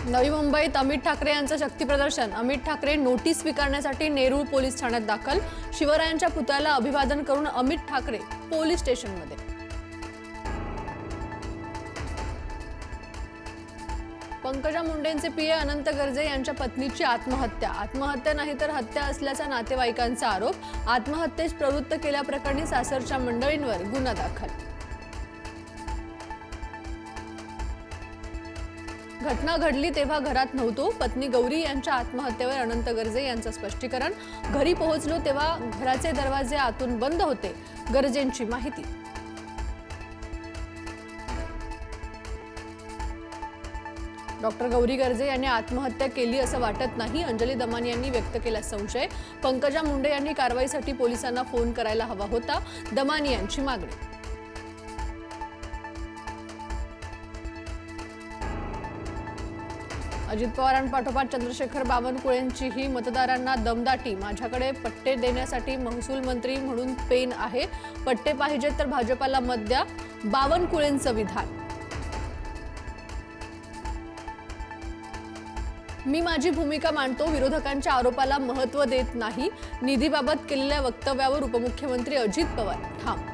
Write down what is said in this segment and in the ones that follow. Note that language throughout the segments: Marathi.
नवी मुंबईत अमित ठाकरे यांचं शक्तीप्रदर्शन। अमित ठाकरे नोटीस स्वीकारण्यासाठी नेरूळ पोलीस ठाण्यात दाखल। शिवरायांच्या पुतळ्याला अभिवादन करून अमित ठाकरे पोलीस स्टेशनमध्ये। पंकजा मुंडेंचे पीए अनंत गर्जे यांच्या पत्नीची आत्महत्या। आत्महत्या नाही तर हत्या असल्याचा नातेवाईकांचा आरोप। आत्महत्येस प्रवृत्त केल्याप्रकरणी सासरच्या मंडळींवर गुन्हा दाखल। घटना घडली तेव्हा घरात नव्हतो। पत्नी गौरी यांच्या आत्महत्येवर अनंत गर्जे यांचं स्पष्टीकरण। घरी पोहोचलो तेव्हा घराचे दरवाजे आतून बंद होते, गर्जेंची माहिती। डॉक्टर गौरी गर्जे यांनी आत्महत्या केली असं वाटत नाही, अंजली दमानी यांनी व्यक्त केला संशय। पंकजा मुंडे यांनी कारवाईसाठी पोलिसांना फोन करायला हवा होता, दमानी यांची मागणी। अजित पवारांपाठोपाठ चंद्रशेखर बावनकुळेंचीही मतदारांना दमदाटी। माझ्याकडे पट्टे देण्यासाठी महसूल मंत्री म्हणून पेन आहे, पट्टे पाहिजेत तर भाजपाला मत द्या, बावनकुळेंचं विधान। मी माझी भूमिका मांडतो, विरोधकांच्या आरोपाला महत्त्व देत नाही। निधीबाबत केलेल्या वक्तव्यावर उपमुख्यमंत्री अजित पवार ठाम।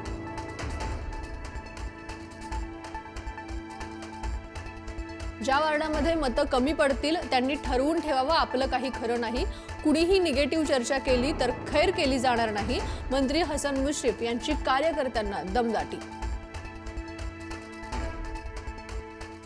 ज्या वार्डामध्ये मतं कमी पडतील त्यांनी ठरवून ठेवावं, आपलं काही खरं नाही। कुणीही निगेटिव्ह चर्चा केली तर खैर केली जाणार नाही। मंत्री हसन मुश्रीफ यांची कार्यकर्त्यांना दमदाटी।